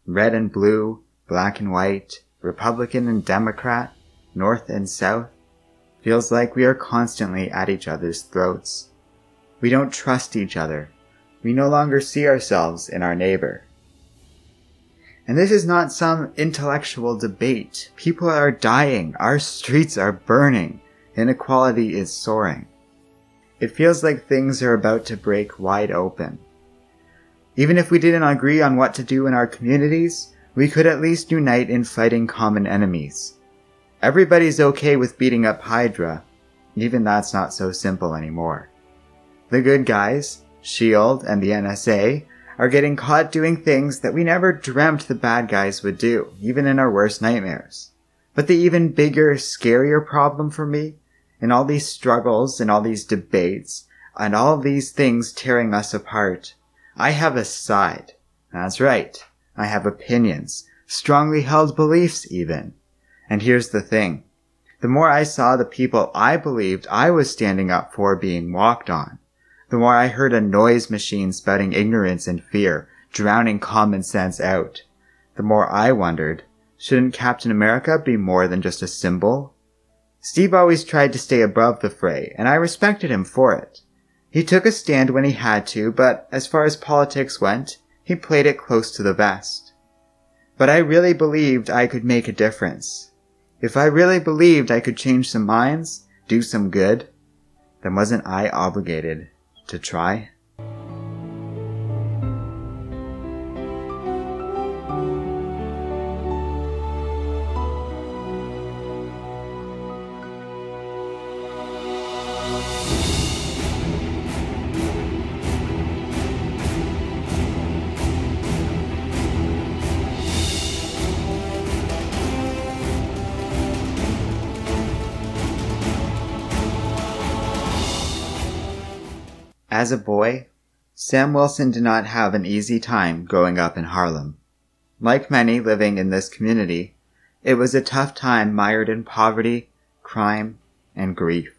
red and blue, black and white, Republican and Democrat, North and South, feels like we are constantly at each other's throats. We don't trust each other. We no longer see ourselves in our neighbor. And this is not some intellectual debate. People are dying. Our streets are burning. Inequality is soaring. It feels like things are about to break wide open. Even if we didn't agree on what to do in our communities, we could at least unite in fighting common enemies. Everybody's okay with beating up Hydra. Even that's not so simple anymore. The good guys, S.H.I.E.L.D. and the NSA, are getting caught doing things that we never dreamt the bad guys would do, even in our worst nightmares. But the even bigger, scarier problem for me, in all these struggles and all these debates, and all of these things tearing us apart, I have a side. That's right. I have opinions, strongly held beliefs even. And here's the thing. The more I saw the people I believed I was standing up for being walked on, the more I heard a noise machine spouting ignorance and fear, drowning common sense out, the more I wondered, shouldn't Captain America be more than just a symbol? Steve always tried to stay above the fray, and I respected him for it. He took a stand when he had to, but as far as politics went, he played it close to the vest. But I really believed I could make a difference. If I really believed I could change some minds, do some good, then wasn't I obligated to try? As a boy, Sam Wilson did not have an easy time growing up in Harlem. Like many living in this community, it was a tough time mired in poverty, crime, and grief.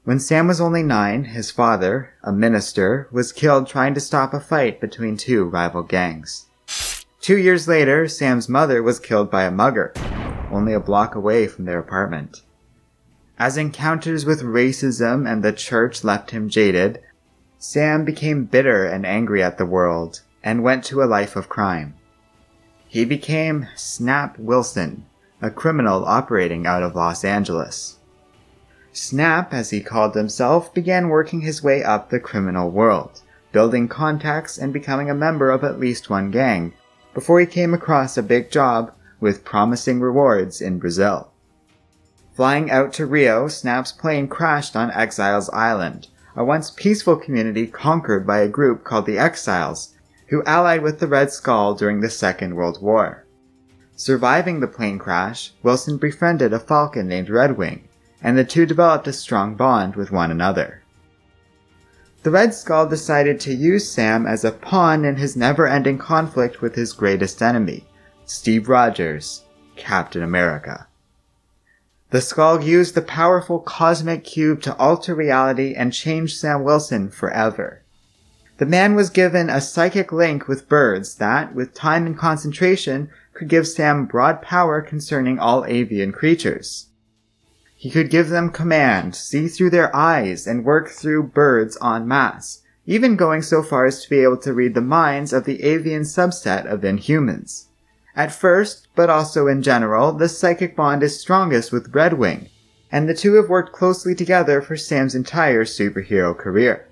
When Sam was only 9, his father, a minister, was killed trying to stop a fight between two rival gangs. 2 years later, Sam's mother was killed by a mugger, only a block away from their apartment. As encounters with racism and the church left him jaded, Sam became bitter and angry at the world and went to a life of crime. He became Snap Wilson, a criminal operating out of Los Angeles. Snap, as he called himself, began working his way up the criminal world, building contacts and becoming a member of at least one gang, before he came across a big job with promising rewards in Brazil. Flying out to Rio, Snap's plane crashed on Exiles Island, a once peaceful community conquered by a group called the Exiles, who allied with the Red Skull during the Second World War. Surviving the plane crash, Wilson befriended a Falcon named Redwing, and the two developed a strong bond with one another. The Red Skull decided to use Sam as a pawn in his never-ending conflict with his greatest enemy, Steve Rogers, Captain America. The Skull used the powerful cosmic cube to alter reality and change Sam Wilson forever. The man was given a psychic link with birds that, with time and concentration, could give Sam broad power concerning all avian creatures. He could give them command, see through their eyes, and work through birds en masse, even going so far as to be able to read the minds of the avian subset of Inhumans. At first, but also in general, the psychic bond is strongest with Redwing, and the two have worked closely together for Sam's entire superhero career.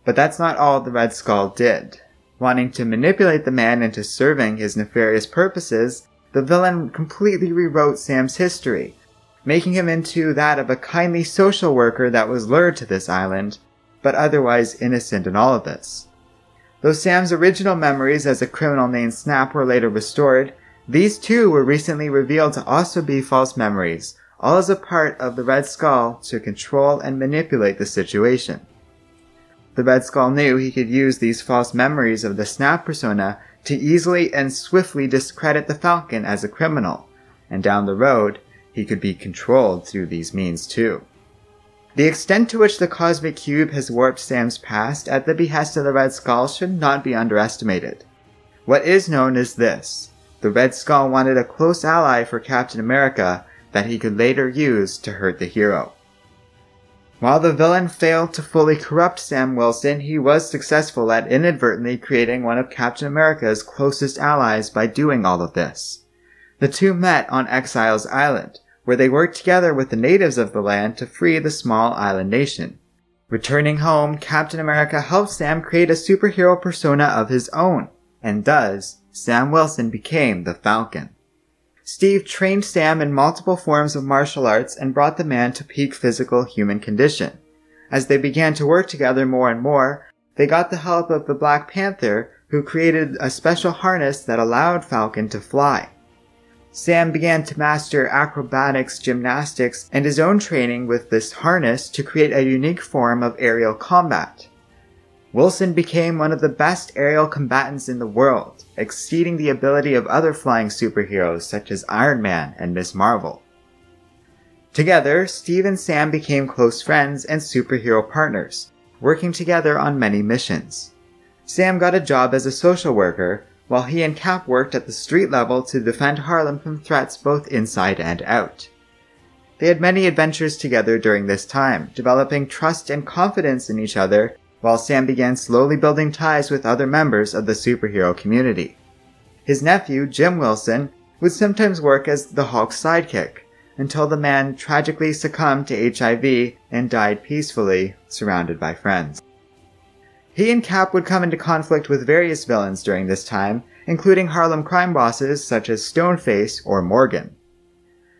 But that's not all the Red Skull did. Wanting to manipulate the man into serving his nefarious purposes, the villain completely rewrote Sam's history, making him into that of a kindly social worker that was lured to this island, but otherwise innocent in all of this. Though Sam's original memories as a criminal named Snap were later restored, these too were recently revealed to also be false memories, all as a part of the Red Skull to control and manipulate the situation. The Red Skull knew he could use these false memories of the Snap persona to easily and swiftly discredit the Falcon as a criminal, and down the road, he could be controlled through these means too. The extent to which the Cosmic Cube has warped Sam's past at the behest of the Red Skull should not be underestimated. What is known is this: the Red Skull wanted a close ally for Captain America that he could later use to hurt the hero. While the villain failed to fully corrupt Sam Wilson, he was successful at inadvertently creating one of Captain America's closest allies by doing all of this. The two met on Exiles Island, where they worked together with the natives of the land to free the small island nation. Returning home, Captain America helped Sam create a superhero persona of his own, and thus, Sam Wilson became the Falcon. Steve trained Sam in multiple forms of martial arts and brought the man to peak physical human condition. As they began to work together more and more, they got the help of the Black Panther, who created a special harness that allowed Falcon to fly. Sam began to master acrobatics, gymnastics, and his own training with this harness to create a unique form of aerial combat. Wilson became one of the best aerial combatants in the world, exceeding the ability of other flying superheroes such as Iron Man and Ms. Marvel. Together, Steve and Sam became close friends and superhero partners, working together on many missions. Sam got a job as a social worker, while he and Cap worked at the street level to defend Harlem from threats both inside and out. They had many adventures together during this time, developing trust and confidence in each other, while Sam began slowly building ties with other members of the superhero community. His nephew, Jim Wilson, would sometimes work as the Hulk's sidekick, until the man tragically succumbed to HIV and died peacefully, surrounded by friends. He and Cap would come into conflict with various villains during this time, including Harlem crime bosses such as Stoneface or Morgan.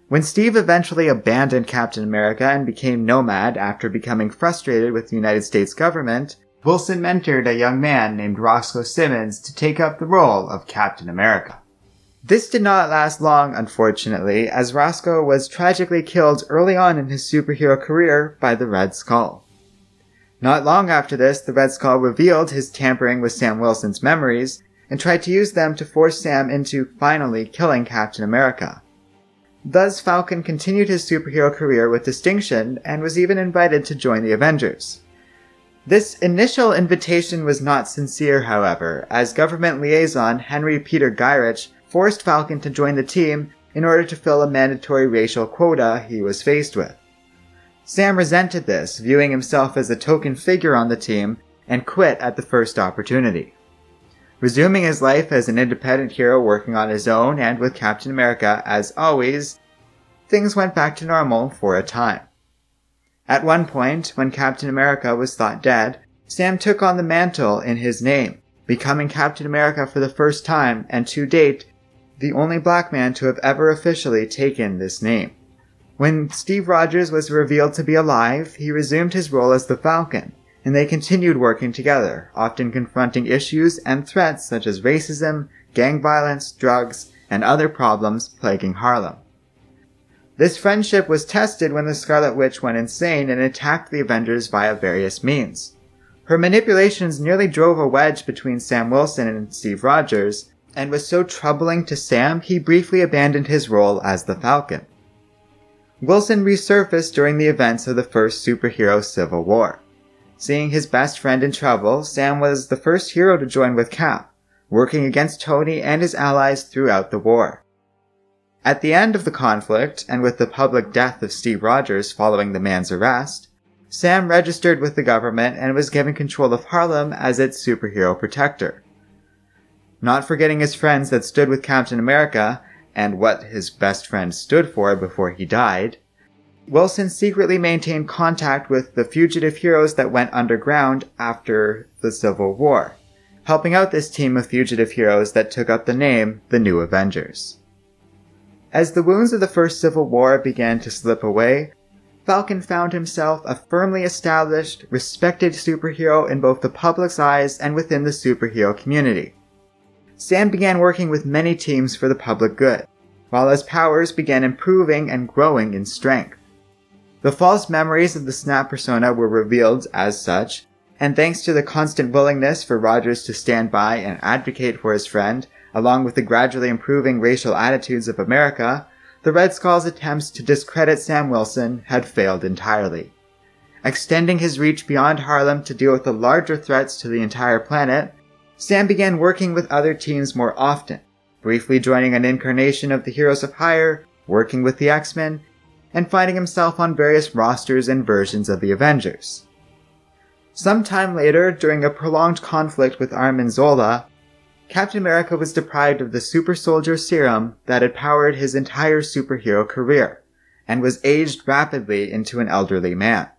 When Steve eventually abandoned Captain America and became Nomad after becoming frustrated with the United States government, Wilson mentored a young man named Roscoe Simmons to take up the role of Captain America. This did not last long, unfortunately, as Roscoe was tragically killed early on in his superhero career by the Red Skull. Not long after this, the Red Skull revealed his tampering with Sam Wilson's memories and tried to use them to force Sam into finally killing Captain America. Thus, Falcon continued his superhero career with distinction and was even invited to join the Avengers. This initial invitation was not sincere, however, as government liaison Henry Peter Gyrich forced Falcon to join the team in order to fill a mandatory racial quota he was faced with. Sam resented this, viewing himself as a token figure on the team, and quit at the first opportunity. Resuming his life as an independent hero working on his own and with Captain America as always, things went back to normal for a time. At one point, when Captain America was thought dead, Sam took on the mantle in his name, becoming Captain America for the first time and to date, the only black man to have ever officially taken this name. When Steve Rogers was revealed to be alive, he resumed his role as the Falcon, and they continued working together, often confronting issues and threats such as racism, gang violence, drugs, and other problems plaguing Harlem. This friendship was tested when the Scarlet Witch went insane and attacked the Avengers via various means. Her manipulations nearly drove a wedge between Sam Wilson and Steve Rogers, and was so troubling to Sam he briefly abandoned his role as the Falcon. Wilson resurfaced during the events of the first superhero Civil War. Seeing his best friend in trouble, Sam was the first hero to join with Cap, working against Tony and his allies throughout the war. At the end of the conflict, and with the public death of Steve Rogers following the man's arrest, Sam registered with the government and was given control of Harlem as its superhero protector. Not forgetting his friends that stood with Captain America, and what his best friend stood for before he died, Wilson secretly maintained contact with the fugitive heroes that went underground after the Civil War, helping out this team of fugitive heroes that took up the name the New Avengers. As the wounds of the first Civil War began to slip away, Falcon found himself a firmly established, respected superhero in both the public's eyes and within the superhero community. Sam began working with many teams for the public good, while his powers began improving and growing in strength. The false memories of the Snap persona were revealed as such, and thanks to the constant willingness for Rogers to stand by and advocate for his friend, along with the gradually improving racial attitudes of America, the Red Skull's attempts to discredit Sam Wilson had failed entirely. Extending his reach beyond Harlem to deal with the larger threats to the entire planet, Sam began working with other teams more often, briefly joining an incarnation of the Heroes of Hire, working with the X-Men, and finding himself on various rosters and versions of the Avengers. Sometime later, during a prolonged conflict with Armin Zola, Captain America was deprived of the super soldier serum that had powered his entire superhero career, and was aged rapidly into an elderly man.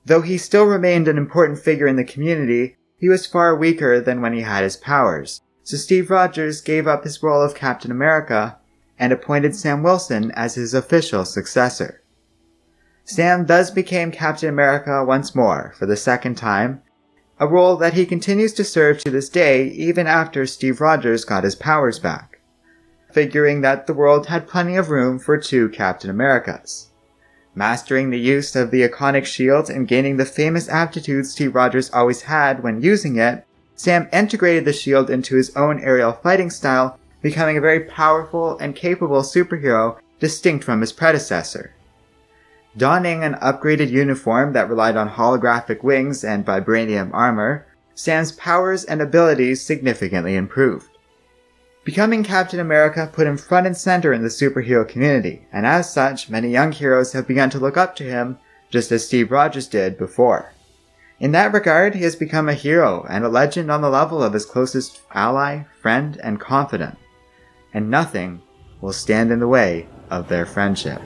Though he still remained an important figure in the community, he was far weaker than when he had his powers, so Steve Rogers gave up his role of Captain America and appointed Sam Wilson as his official successor. Sam thus became Captain America once more, for the second time, a role that he continues to serve to this day even after Steve Rogers got his powers back, figuring that the world had plenty of room for two Captain Americas. Mastering the use of the iconic shield and gaining the famous aptitudes Steve Rogers always had when using it, Sam integrated the shield into his own aerial fighting style, becoming a very powerful and capable superhero distinct from his predecessor. Donning an upgraded uniform that relied on holographic wings and vibranium armor, Sam's powers and abilities significantly improved. Becoming Captain America put him front and center in the superhero community, and as such, many young heroes have begun to look up to him, just as Steve Rogers did before. In that regard, he has become a hero and a legend on the level of his closest ally, friend, and confidant. And nothing will stand in the way of their friendship.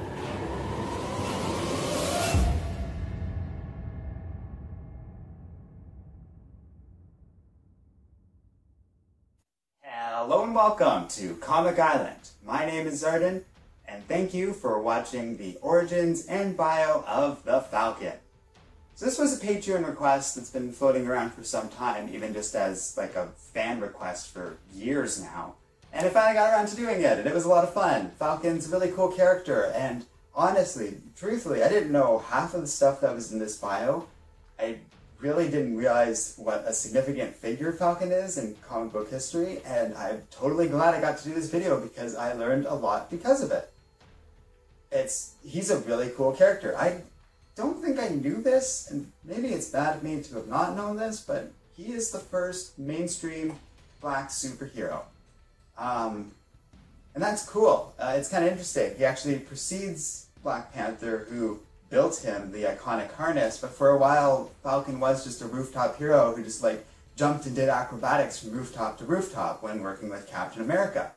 Hello and welcome to Comic Island. My name is Arden, and thank you for watching the origins and bio of the Falcon. So this was a Patreon request that's been floating around for some time, even just as like a fan request for years now. And I finally got around to doing it, and it was a lot of fun. Falcon's a really cool character, and honestly, truthfully, I didn't know half of the stuff that was in this bio. I really didn't realize what a significant figure Falcon is in comic book history, and I'm totally glad I got to do this video because I learned a lot because of it. He's a really cool character. I don't think I knew this, and maybe it's bad of me to have not known this, but he is the first mainstream black superhero. And that's cool. It's kind of interesting. He actually precedes Black Panther, who built him the iconic harness, but for a while Falcon was just a rooftop hero who just like jumped and did acrobatics from rooftop to rooftop when working with Captain America.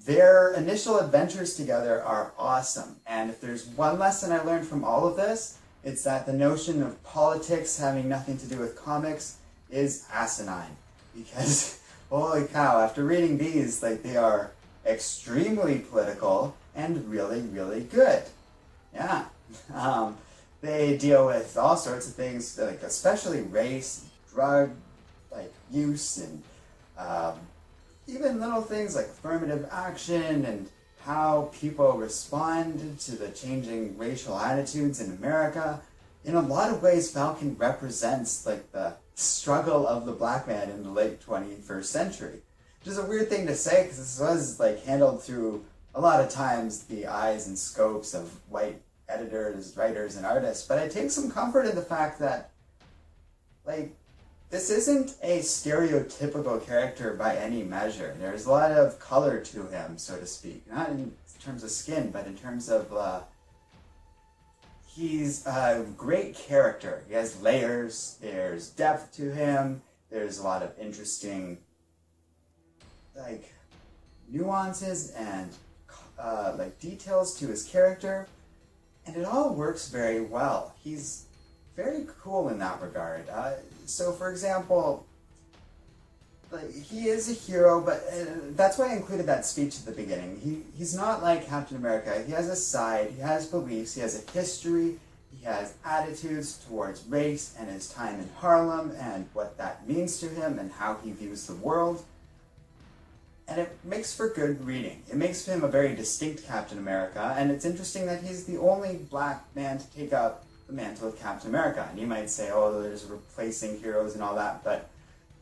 Their initial adventures together are awesome, and if there's one lesson I learned from all of this, it's that the notion of politics having nothing to do with comics is asinine. Because holy cow, after reading these, like, they are extremely political and really, really good. Yeah. They deal with all sorts of things, like especially race, drug use, and even little things like affirmative action and how people respond to the changing racial attitudes in America. In a lot of ways, Falcon represents like the struggle of the black man in the late 21st century. Which is a weird thing to say because this was like handled through a lot of times the eyes and scopes of white editors, writers, and artists, but I take some comfort in the fact that, like, this isn't a stereotypical character by any measure. There's a lot of color to him, so to speak. Not in terms of skin, but in terms of, he's a great character. He has layers, there's depth to him, there's a lot of interesting, like, nuances and, details to his character. And it all works very well. He's very cool in that regard. So, for example, he is a hero, but that's why I included that speech at the beginning. He's not like Captain America. He has a side, he has beliefs, he has a history, he has attitudes towards race and his time in Harlem and what that means to him and how he views the world. And it makes for good reading. It makes him a very distinct Captain America, and it's interesting that he's the only black man to take up the mantle of Captain America. And you might say, oh, there's replacing heroes and all that, but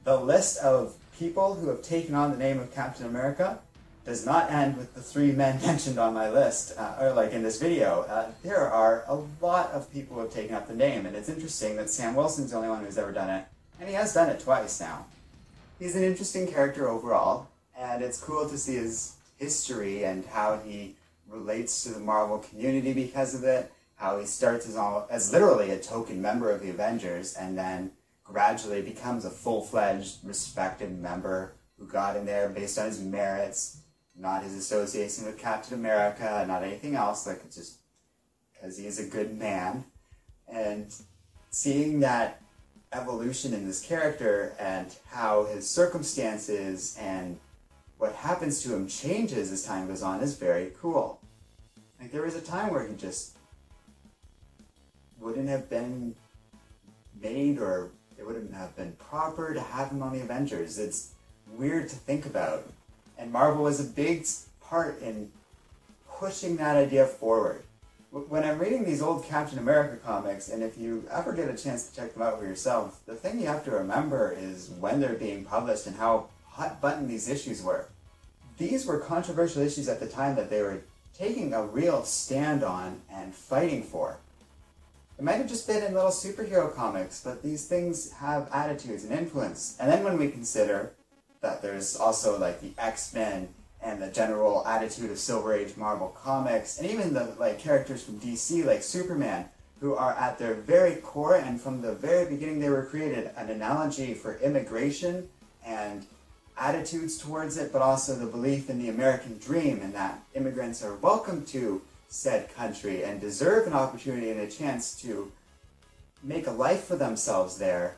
the list of people who have taken on the name of Captain America does not end with the 3 men mentioned on my list, or like in this video. There are a lot of people who have taken up the name, and it's interesting that Sam Wilson's the only one who's ever done it, and he has done it twice now. he's an interesting character overall, and it's cool to see his history and how he relates to the Marvel community because of it, how he starts as literally a token member of the Avengers and then gradually becomes a full-fledged, respected member who got in there based on his merits, not his association with Captain America, not anything else, like it's just because he is a good man. And seeing that evolution in this character and how his circumstances and what happens to him changes as time goes on is very cool. Like there was a time where he just wouldn't have been made, or it wouldn't have been proper to have him on the Avengers. It's weird to think about. And Marvel was a big part in pushing that idea forward. When I'm reading these old Captain America comics, and if you ever get a chance to check them out for yourself, the thing you have to remember is when they're being published and how hot button these issues were. These were controversial issues at the time that they were taking a real stand on and fighting for. It might have just been in little superhero comics, but these things have attitudes and influence. And then when we consider that there's also like the X-Men and the general attitude of Silver Age Marvel Comics, and even the characters from DC like Superman, who are at their very core and from the very beginning they were created an analogy for immigration and attitudes towards it, but also the belief in the American dream and that immigrants are welcome to said country and deserve an opportunity and a chance to make a life for themselves there.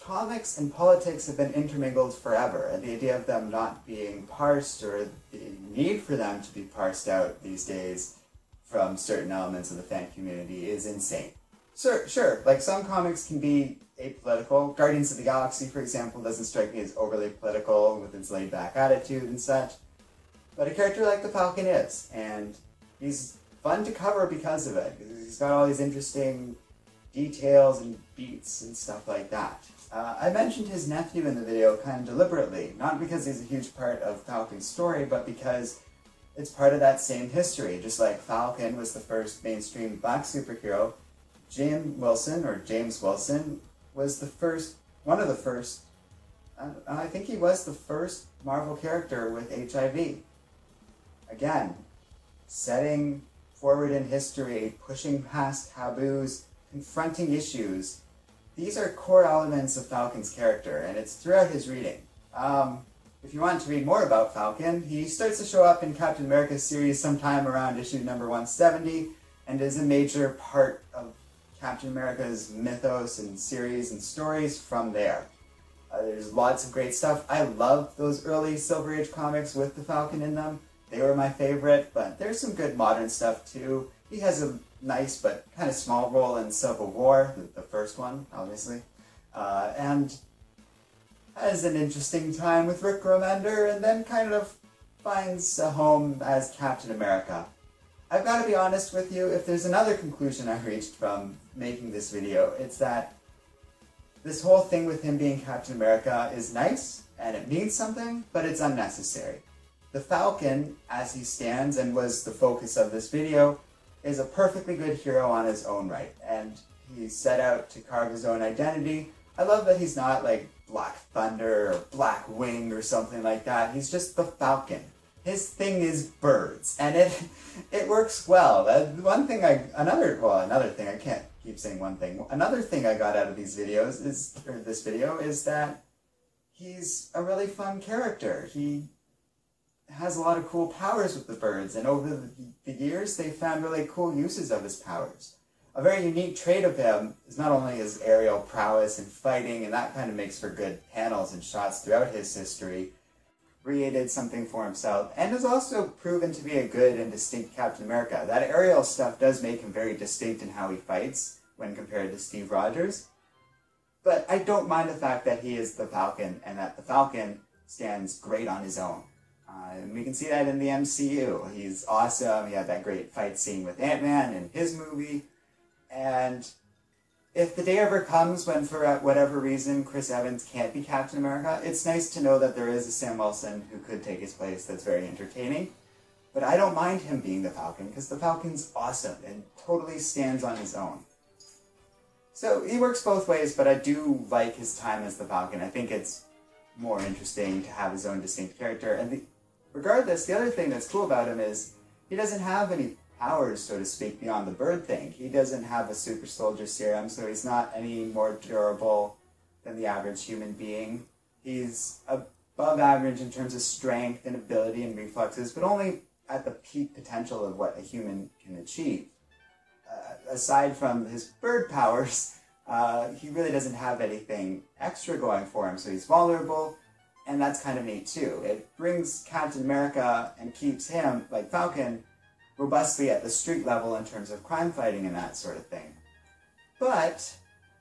Comics and politics have been intermingled forever, and the idea of them not being parsed, or the need for them to be parsed out these days from certain elements of the fan community, is insane. Sure, like some comics can be apolitical. Guardians of the Galaxy, for example, doesn't strike me as overly political with its laid-back attitude and such. But a character like the Falcon is, and he's fun to cover because of it. He's got all these interesting details and beats and stuff like that. I mentioned his nephew in the video kind of deliberately, not because he's a huge part of Falcon's story, but because it's part of that same history. Just like Falcon was the first mainstream black superhero, James Wilson was one of the first, I think he was the first Marvel character with HIV. Again, setting forward in history, pushing past taboos, confronting issues. These are core elements of Falcon's character, and it's throughout his reading. If you want to read more about Falcon, he starts to show up in Captain America's series sometime around issue number 170, and is a major part of Captain America's mythos and series and stories from there. There's lots of great stuff. I love those early Silver Age comics with the Falcon in them. They were my favorite, but there's some good modern stuff too. He has a nice but kind of small role in Civil War, the first one, obviously, and has an interesting time with Rick Remender, and then kind of finds a home as Captain America. I've got to be honest with you, if there's another conclusion I reached from making this video, it's that this whole thing with him being Captain America is nice, and it means something, but it's unnecessary. The Falcon, as he stands and was the focus of this video, is a perfectly good hero on his own right, and he set out to carve his own identity. I love that he's not like Black Thunder or Black Wing or something like that. He's just the Falcon. His thing is birds, and it works well. Another thing, I can't keep saying one thing. Another thing I got out of this video is that he's a really fun character. He has a lot of cool powers with the birds, and over the years they found really cool uses of his powers. A very unique trait of him is not only his aerial prowess and fighting, and that kind of makes for good panels and shots throughout his history, created something for himself, and has also proven to be a good and distinct Captain America. That aerial stuff does make him very distinct in how he fights when compared to Steve Rogers, but I don't mind the fact that he is the Falcon, and that the Falcon stands great on his own. And we can see that in the MCU. He's awesome. He had that great fight scene with Ant-Man in his movie. And if the day ever comes when, for whatever reason, Chris Evans can't be Captain America, it's nice to know that there is a Sam Wilson who could take his place that's very entertaining. But I don't mind him being the Falcon, because the Falcon's awesome and totally stands on his own. So he works both ways, but I do like his time as the Falcon. I think it's more interesting to have his own distinct character. And regardless, the other thing that's cool about him is he doesn't have any powers, so to speak, beyond the bird thing. He doesn't have a super soldier serum, so he's not any more durable than the average human being. He's above average in terms of strength and ability and reflexes, but only at the peak potential of what a human can achieve. Aside from his bird powers, he really doesn't have anything extra going for him, so he's vulnerable, and that's kind of neat too. It brings Captain America and keeps him, like Falcon, robustly at the street level in terms of crime fighting and that sort of thing. But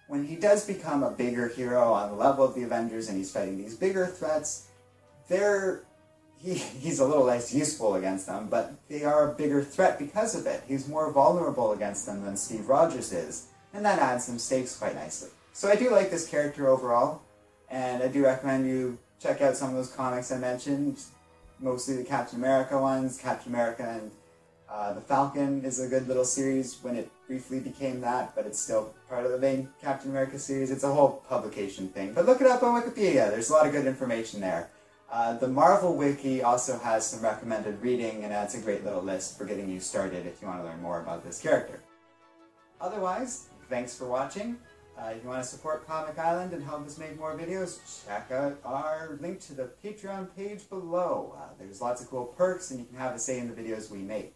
when he does become a bigger hero on the level of the Avengers and he's fighting these bigger threats, he's a little less useful against them, but they are a bigger threat because of it. He's more vulnerable against them than Steve Rogers is, and that adds some stakes quite nicely. So I do like this character overall, and I do recommend you check out some of those comics I mentioned, mostly the Captain America ones. Captain America and the Falcon is a good little series when it briefly became that, but it's still part of the main Captain America series. It's a whole publication thing, but look it up on Wikipedia. There's a lot of good information there. The Marvel Wiki also has some recommended reading, and that's a great little list for getting you started if you want to learn more about this character. Otherwise, thanks for watching. If you want to support Comic Island and help us make more videos, check out our link to the Patreon page below. There's lots of cool perks, and you can have a say in the videos we make.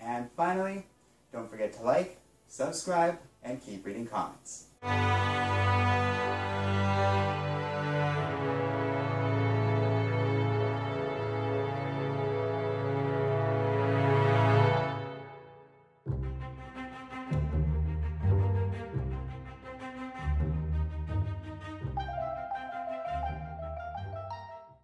And finally, don't forget to like, subscribe, and keep reading comics.